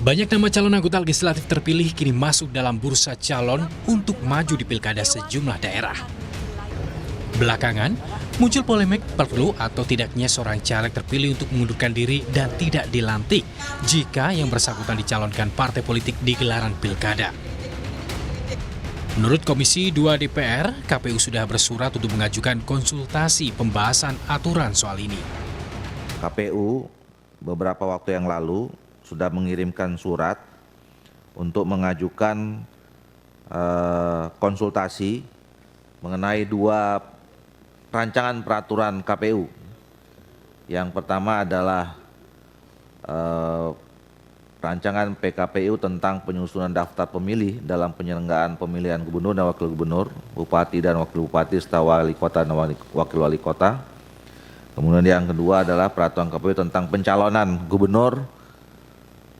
Banyak nama calon anggota legislatif terpilih kini masuk dalam bursa calon untuk maju di pilkada sejumlah daerah. Belakangan, muncul polemik perlu atau tidaknya seorang caleg terpilih untuk mengundurkan diri dan tidak dilantik jika yang bersangkutan dicalonkan partai politik di gelaran pilkada. Menurut Komisi 2 DPR, KPU sudah bersurat untuk mengajukan konsultasi pembahasan aturan soal ini. KPU beberapa waktu yang lalu sudah mengirimkan surat untuk mengajukan konsultasi mengenai dua rancangan peraturan KPU. Yang pertama adalah rancangan PKPU tentang penyusunan daftar pemilih dalam penyelenggaraan pemilihan gubernur dan wakil gubernur, bupati dan wakil bupati, serta wali kota dan wakil wali kota. Kemudian yang kedua adalah peraturan KPU tentang pencalonan gubernur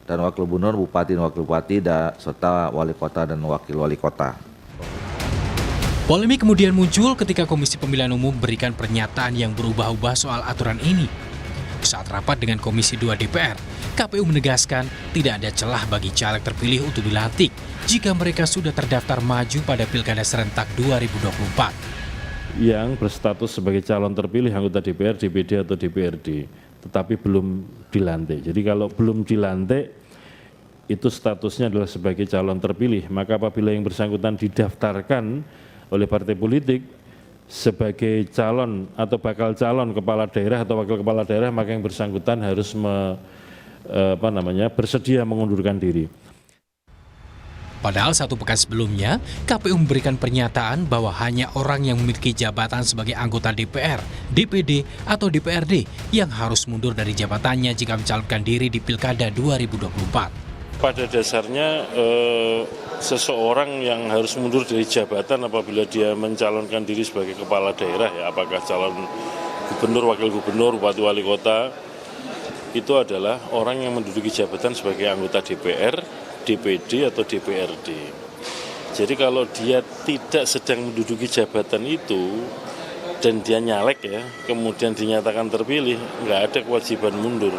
dan wakil gubernur, bupati dan wakil bupati, serta wali kota dan wakil wali kota. Polemik kemudian muncul ketika Komisi Pemilihan Umum berikan pernyataan yang berubah-ubah soal aturan ini. Saat rapat dengan Komisi 2 DPR, KPU menegaskan tidak ada celah bagi caleg terpilih untuk dilantik jika mereka sudah terdaftar maju pada Pilkada serentak 2024. Yang berstatus sebagai calon terpilih anggota DPR, DPD atau DPRD, tetapi belum dilantik. Jadi kalau belum dilantik, itu statusnya adalah sebagai calon terpilih. Maka apabila yang bersangkutan didaftarkan oleh partai politik sebagai calon atau bakal calon kepala daerah atau wakil kepala daerah, maka yang bersangkutan harus bersedia mengundurkan diri. Padahal 1 pekan sebelumnya, KPU memberikan pernyataan bahwa hanya orang yang memiliki jabatan sebagai anggota DPR, DPD, atau DPRD yang harus mundur dari jabatannya jika mencalonkan diri di Pilkada 2024. Pada dasarnya seseorang yang harus mundur dari jabatan apabila dia mencalonkan diri sebagai kepala daerah, ya apakah calon gubernur, wakil gubernur, bupati, wali kota, itu adalah orang yang menduduki jabatan sebagai anggota DPR, DPD atau DPRD. Jadi kalau dia tidak sedang menduduki jabatan itu dan dia nyalek ya, kemudian dinyatakan terpilih, nggak ada kewajiban mundur.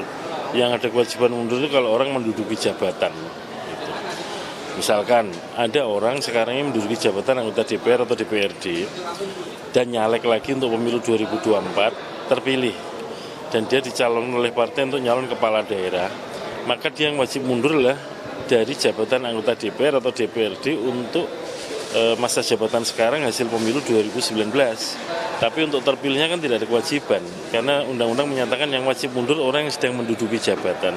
Yang ada kewajiban mundur itu kalau orang menduduki jabatan. Gitu. Misalkan ada orang sekarang ini menduduki jabatan anggota DPR atau DPRD dan nyalek lagi untuk pemilu 2024 terpilih dan dia dicalonkan oleh partai untuk nyalon kepala daerah, maka dia yang wajib mundur lah dari jabatan anggota DPR atau DPRD untuk masa jabatan sekarang hasil pemilu 2019. Tapi untuk terpilihnya kan tidak ada kewajiban, karena undang-undang menyatakan yang wajib mundur orang yang sedang menduduki jabatan.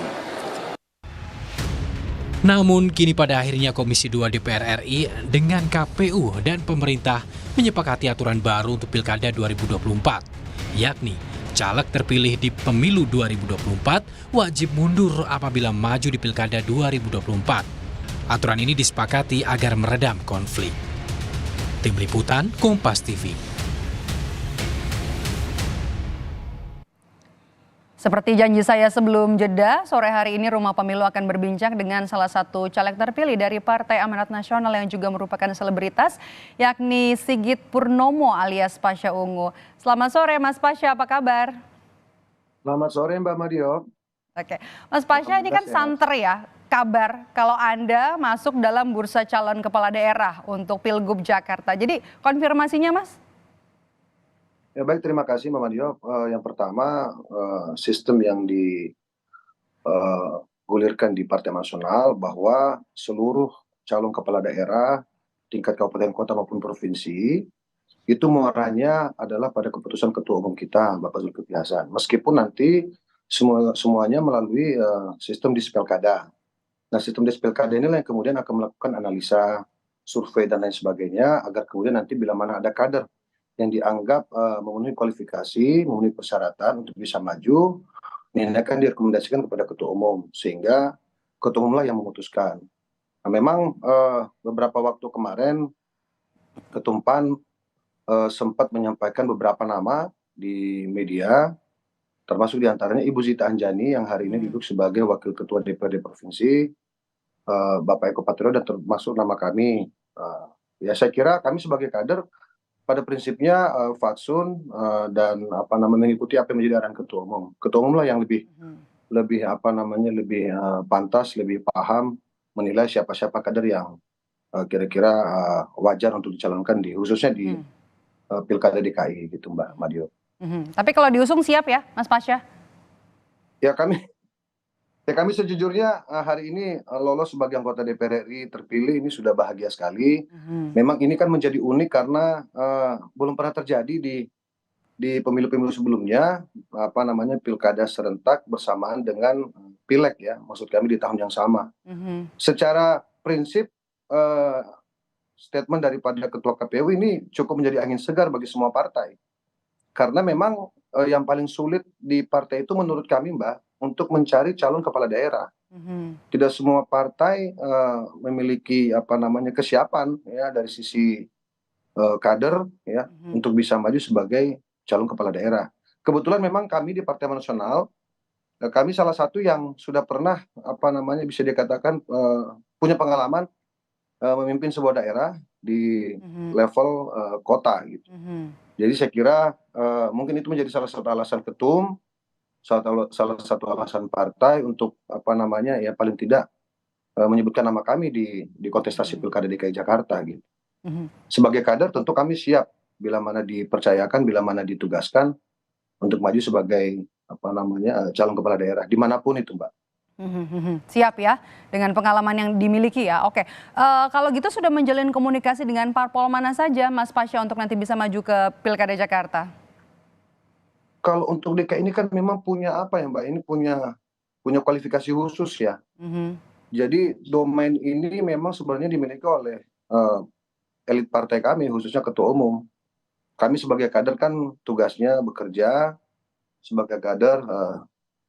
Namun kini pada akhirnya Komisi 2 DPR RI dengan KPU dan pemerintah menyepakati aturan baru untuk Pilkada 2024, yakni caleg terpilih di pemilu 2024 wajib mundur apabila maju di Pilkada 2024. Aturan ini disepakati agar meredam konflik. Tim Liputan Kompas TV. Seperti janji saya sebelum jeda, sore hari ini Rumah Pemilu akan berbincang dengan salah satu caleg terpilih dari Partai Amanat Nasional yang juga merupakan selebritas, yakni Sigit Purnomo alias Pasha Ungu. Selamat sore Mas Pasha, apa kabar? Selamat sore Mbak Madio. Oke, Mas Pasha ini kan santer ya, kabar kalau Anda masuk dalam bursa calon kepala daerah untuk Pilgub Jakarta. Jadi konfirmasinya Mas? Ya baik, terima kasih Mbak Madio. Yang pertama, sistem yang digulirkan di Partai Nasional bahwa seluruh calon kepala daerah tingkat kabupaten kota maupun provinsi itu muaranya adalah pada keputusan Ketua Umum kita Bapak Zulkifli Hasan. Meskipun nanti semuanya melalui sistem Dispilkada. Nah, sistem Dispilkada inilah yang kemudian akan melakukan analisa, survei dan lain sebagainya agar kemudian nanti bila mana ada kader yang dianggap memenuhi kualifikasi, memenuhi persyaratan untuk bisa maju, ini akan direkomendasikan kepada Ketua Umum, sehingga Ketua Umum lah yang memutuskan. Nah, memang beberapa waktu kemarin Ketum PAN sempat menyampaikan beberapa nama di media, termasuk diantaranya Ibu Zita Anjani yang hari ini duduk sebagai Wakil Ketua DPRD Provinsi, Bapak Eko Patrio, dan termasuk nama kami. Ya saya kira kami sebagai kader pada prinsipnya fatsun dan mengikuti apa yang menjadi arahan Ketua Umum. Ketua Umum lah yang lebih lebih pantas, lebih paham menilai siapa-siapa kader yang kira-kira wajar untuk dicalonkan khususnya di Pilkada DKI gitu Mbak Madio. Tapi kalau diusung siap ya Mas Pasya? Ya kami sejujurnya hari ini lolos sebagai anggota DPR RI terpilih ini sudah bahagia sekali. Memang ini kan menjadi unik karena belum pernah terjadi di pemilu-pemilu sebelumnya, pilkada serentak bersamaan dengan pileg ya, maksud kami di tahun yang sama. Secara prinsip statement daripada Ketua KPU ini cukup menjadi angin segar bagi semua partai. Karena memang yang paling sulit di partai itu menurut kami Mbak, untuk mencari calon kepala daerah. Tidak semua partai memiliki kesiapan ya dari sisi kader ya untuk bisa maju sebagai calon kepala daerah. Kebetulan memang kami di Partai Amanat Nasional kami salah satu yang sudah pernah bisa dikatakan punya pengalaman memimpin sebuah daerah di level kota gitu. Jadi saya kira mungkin itu menjadi salah satu alasan ketum, salah satu alasan partai untuk paling tidak menyebutkan nama kami di kontestasi Pilkada DKI Jakarta gitu. Sebagai kader tentu kami siap bila mana dipercayakan, bila mana ditugaskan untuk maju sebagai calon kepala daerah dimanapun itu Mbak. Siap ya dengan pengalaman yang dimiliki ya. Oke, kalau gitu sudah menjalin komunikasi dengan parpol mana saja Mas Pasya untuk nanti bisa maju ke Pilkada Jakarta? Kalau untuk DKI ini kan memang punya Mbak, ini punya kualifikasi khusus ya. Jadi domain ini memang sebenarnya dimiliki oleh elit partai kami, khususnya ketua umum. Kami sebagai kader kan tugasnya bekerja sebagai kader,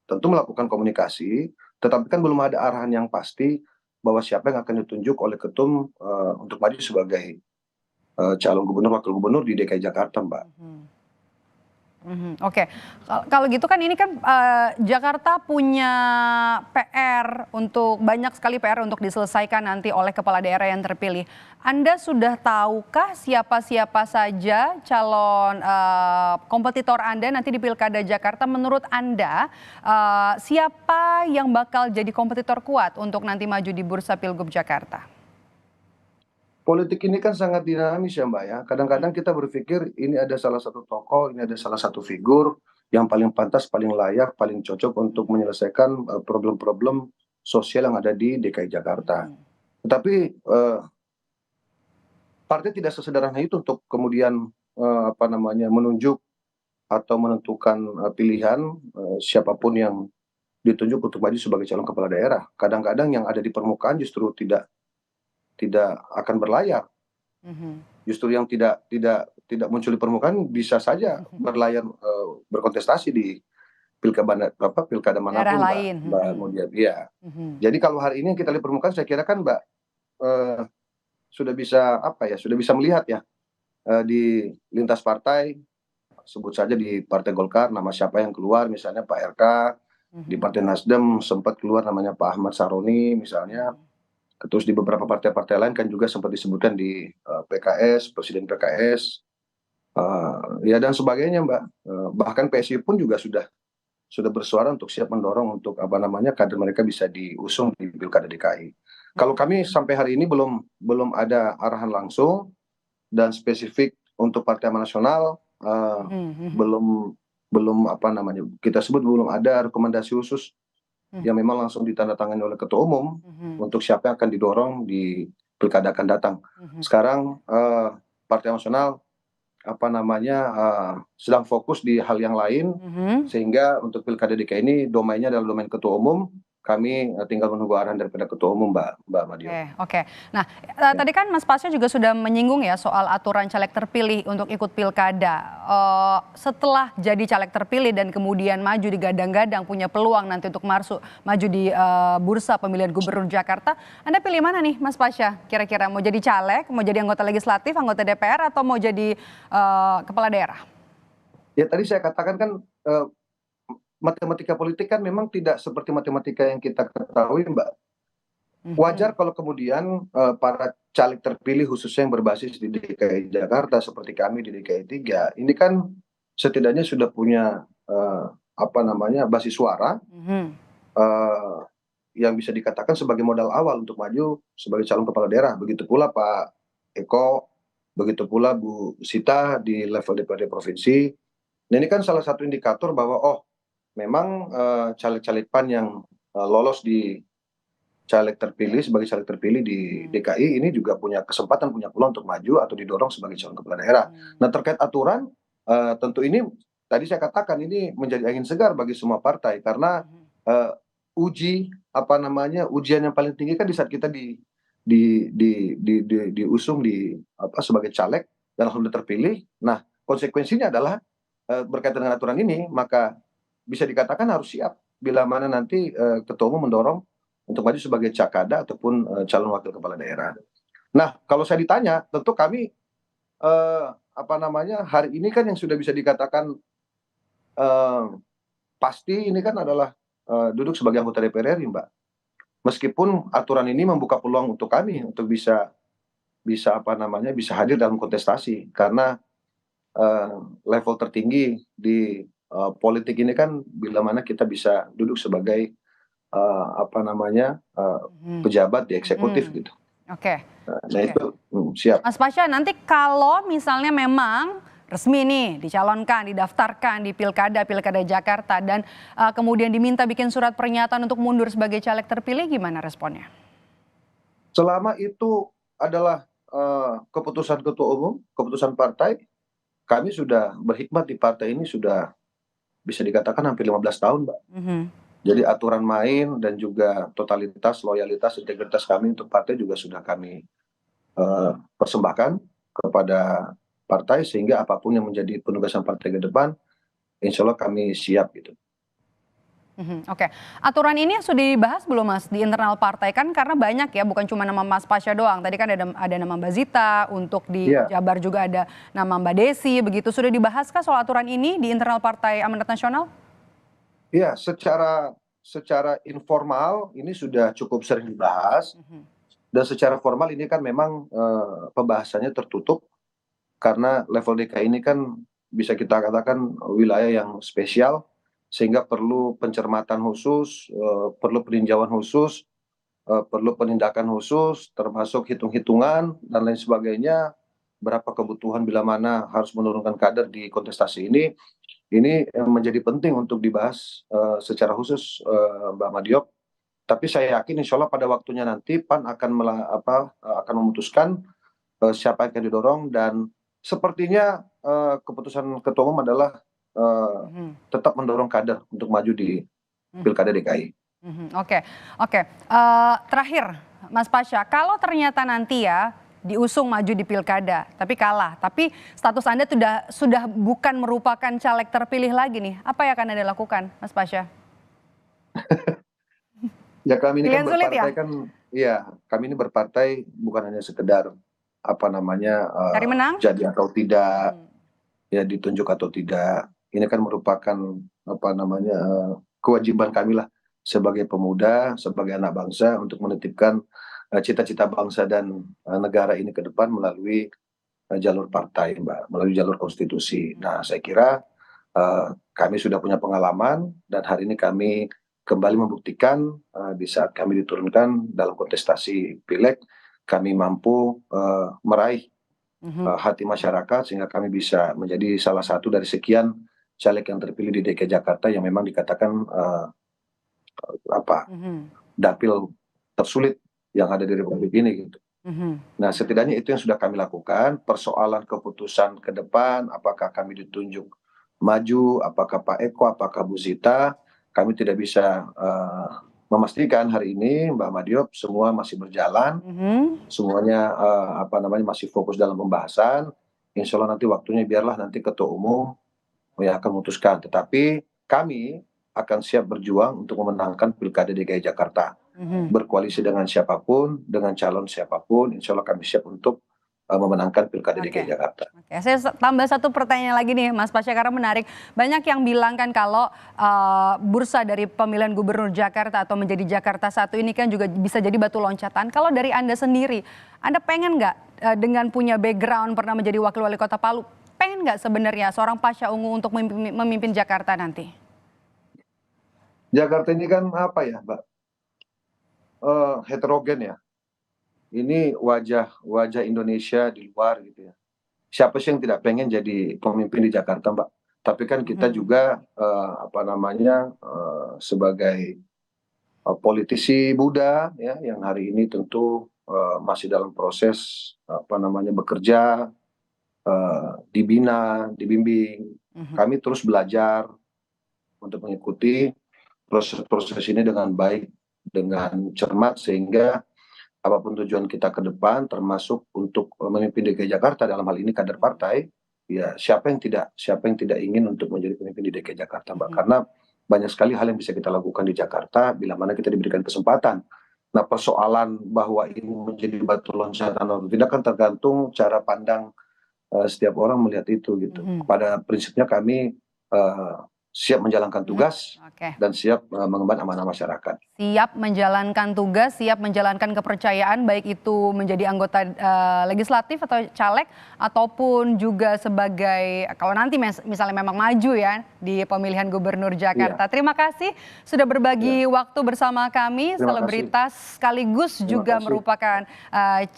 tentu melakukan komunikasi, tetapi kan belum ada arahan yang pasti bahwa siapa yang akan ditunjuk oleh ketum untuk maju sebagai calon gubernur, wakil gubernur di DKI Jakarta, Mbak. Oke, kalau gitu kan ini kan Jakarta punya banyak sekali PR untuk diselesaikan nanti oleh kepala daerah yang terpilih. Anda sudah tahukah siapa-siapa saja calon kompetitor Anda nanti di Pilkada Jakarta? Menurut Anda siapa yang bakal jadi kompetitor kuat untuk nanti maju di Bursa Pilgub Jakarta? Politik ini kan sangat dinamis ya Mbak ya. Kadang-kadang kita berpikir ini ada salah satu tokoh, ini ada salah satu figur yang paling pantas, paling layak, paling cocok untuk menyelesaikan problem-problem sosial yang ada di DKI Jakarta. Tetapi partai tidak sesederhana itu untuk kemudian menunjuk atau menentukan pilihan siapapun yang ditunjuk untuk maju sebagai calon kepala daerah. Kadang-kadang yang ada di permukaan justru tidak akan berlayar. Justru yang tidak muncul di permukaan bisa saja berlayar berkontestasi di pilkada manapun Mbak Mudia. Ya. Jadi kalau hari ini yang kita lihat permukaan, saya kira kan Mbak sudah bisa melihat ya di lintas partai, sebut saja di Partai Golkar nama siapa yang keluar, misalnya Pak RK, di Partai Nasdem sempat keluar namanya Pak Ahmad Saroni misalnya. Terus di beberapa partai-partai lain kan juga sempat disebutkan di PKS, Presiden PKS, ya dan sebagainya Mbak. Bahkan PSI pun juga sudah bersuara untuk siap mendorong untuk kader mereka bisa diusung di Pilkada DKI. Kalau kami sampai hari ini belum ada arahan langsung dan spesifik untuk Partai Amanat Nasional, belum kita sebut belum ada rekomendasi khusus yang memang langsung ditandatangani oleh ketua umum untuk siapa yang akan didorong di pilkada akan datang. Sekarang Partai Nasional sedang fokus di hal yang lain, sehingga untuk pilkada DKI ini domainnya adalah domain ketua umum. Kami tinggal menunggu arahan daripada ketua umum Mbak Madio. Oke. Nah tadi kan Mas Pasya juga sudah menyinggung ya soal aturan caleg terpilih untuk ikut pilkada. Setelah jadi caleg terpilih dan kemudian maju digadang-gadang punya peluang nanti untuk maju di bursa pemilihan gubernur Jakarta, Anda pilih mana nih Mas Pasya? Kira-kira mau jadi caleg, mau jadi anggota legislatif, anggota DPR, atau mau jadi kepala daerah? Ya tadi saya katakan kan matematika politik kan memang tidak seperti matematika yang kita ketahui Mbak. Wajar kalau kemudian para caleg terpilih khususnya yang berbasis di DKI Jakarta seperti kami di DKI 3 ini kan setidaknya sudah punya basis suara eh, yang bisa dikatakan sebagai modal awal untuk maju sebagai calon kepala daerah. Begitu pula Pak Eko, begitu pula Bu Sita di level DPRD provinsi. Nah, ini kan salah satu indikator bahwa memang caleg-caleg PAN yang lolos di caleg terpilih sebagai caleg terpilih di DKI ini juga punya kesempatan, punya peluang untuk maju atau didorong sebagai calon kepala daerah. Nah, terkait aturan, tentu ini tadi saya katakan ini menjadi angin segar bagi semua partai karena ujian yang paling tinggi kan di saat kita diusung sebagai caleg dan alhamdulillah terpilih. Nah, konsekuensinya adalah berkaitan dengan aturan ini, maka bisa dikatakan harus siap bila mana nanti ketua umum mendorong untuk maju sebagai cakada ataupun calon wakil kepala daerah. Nah, kalau saya ditanya, tentu kami hari ini kan yang sudah bisa dikatakan pasti ini kan adalah duduk sebagai anggota DPR RI, Mbak. Meskipun aturan ini membuka peluang untuk kami untuk bisa hadir dalam kontestasi karena level tertinggi di politik ini kan bila mana kita bisa duduk sebagai pejabat di eksekutif gitu. Oke. Nah itu siap. Mas Pasha, nanti kalau misalnya memang resmi nih dicalonkan, didaftarkan di Pilkada Jakarta dan kemudian diminta bikin surat pernyataan untuk mundur sebagai caleg terpilih, gimana responnya? Selama itu adalah keputusan ketua umum, keputusan partai, kami sudah berkhidmat di partai ini sudah bisa dikatakan hampir 15 tahun, Mbak. Jadi aturan main dan juga totalitas, loyalitas, integritas kami untuk partai juga sudah kami persembahkan kepada partai sehingga apapun yang menjadi penugasan partai ke depan, insya Allah kami siap gitu. Oke, aturan ini sudah dibahas belum Mas di internal partai kan karena banyak ya, bukan cuma nama Mas Pasha doang. Tadi kan ada nama Mbak Zita, untuk di Jabar juga ada nama Mbak Desi, begitu. Sudah dibahaskah soal aturan ini di internal Partai Amanat Nasional? Iya, secara informal ini sudah cukup sering dibahas dan secara formal ini kan memang pembahasannya tertutup karena level DKI ini kan bisa kita katakan wilayah yang spesial sehingga perlu pencermatan khusus, perlu peninjauan khusus, perlu penindakan khusus, termasuk hitung-hitungan dan lain sebagainya, berapa kebutuhan bila mana harus menurunkan kader di kontestasi ini menjadi penting untuk dibahas secara khusus, Mbak Madiop. Tapi saya yakin insya Allah pada waktunya nanti PAN akan memutuskan siapa yang akan didorong dan sepertinya keputusan ketua umum adalah tetap mendorong kader untuk maju di Pilkada DKI. Oke. Terakhir, Mas Pasha, kalau ternyata nanti ya diusung maju di Pilkada, tapi kalah, tapi status Anda sudah bukan merupakan caleg terpilih lagi nih, apa yang akan Anda lakukan, Mas Pasha? Ya kami ini kan berpartai kami ini berpartai bukan hanya sekedar cari menang, jadi atau tidak, ya ditunjuk atau tidak. Ini kan merupakan kewajiban kami lah sebagai pemuda, sebagai anak bangsa untuk menitipkan cita-cita bangsa dan negara ini ke depan melalui jalur partai, Mbak, melalui jalur konstitusi. Nah, saya kira kami sudah punya pengalaman dan hari ini kami kembali membuktikan di saat kami diturunkan dalam kontestasi Pileg, kami mampu meraih hati masyarakat sehingga kami bisa menjadi salah satu dari sekian caleg yang terpilih di DKI Jakarta yang memang dikatakan dapil tersulit yang ada di Republik ini gitu. Nah, setidaknya itu yang sudah kami lakukan. Persoalan keputusan ke depan, apakah kami ditunjuk maju, apakah Pak Eko, apakah Bu Zita, kami tidak bisa memastikan hari ini, Mbak Madiop. Semua masih berjalan, semuanya masih fokus dalam pembahasan. Insya Allah nanti waktunya biarlah nanti ketua umum yang akan memutuskan. Tetapi kami akan siap berjuang untuk memenangkan Pilkada DKI Jakarta. Berkoalisi dengan siapapun, dengan calon siapapun, insya Allah kami siap untuk memenangkan Pilkada DKI Jakarta. Saya tambah satu pertanyaan lagi nih Mas Pasha karena menarik. Banyak yang bilang kan kalau bursa dari pemilihan gubernur Jakarta atau menjadi Jakarta 1 ini kan juga bisa jadi batu loncatan. Kalau dari Anda sendiri, Anda pengen nggak dengan punya background pernah menjadi wakil wali kota Palu, pengen nggak sebenarnya seorang Pasha Ungu untuk memimpin Jakarta nanti? Jakarta ini kan apa ya, Mbak? Heterogen ya. Ini wajah Indonesia di luar gitu ya. Siapa sih yang tidak pengen jadi pemimpin di Jakarta, Mbak? Tapi kan kita juga sebagai politisi muda ya yang hari ini tentu masih dalam proses bekerja, dibina, dibimbing. Kami terus belajar untuk mengikuti proses-proses ini dengan baik, dengan cermat, sehingga apapun tujuan kita ke depan, termasuk untuk memimpin DKI Jakarta dalam hal ini kader partai, ya siapa yang tidak ingin untuk menjadi pemimpin di DKI Jakarta, Mbak? Karena banyak sekali hal yang bisa kita lakukan di Jakarta bila mana kita diberikan kesempatan. Nah, persoalan bahwa ini menjadi batu loncatan atau tidak kan tergantung cara pandang setiap orang melihat itu gitu. Pada prinsipnya kami siap menjalankan tugas dan siap mengemban amanah masyarakat. Siap menjalankan tugas, siap menjalankan kepercayaan, baik itu menjadi anggota legislatif atau caleg, ataupun juga sebagai, kalau nanti misalnya memang maju ya di pemilihan gubernur Jakarta. Iya. Terima kasih sudah berbagi waktu bersama kami, selebritas sekaligus juga merupakan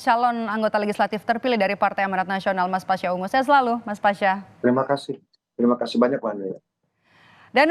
calon anggota legislatif terpilih dari Partai Amanat Nasional, Mas Pasya Ungu. Saya selalu, Mas Pasya. Terima kasih banyak, Mbak Andrea.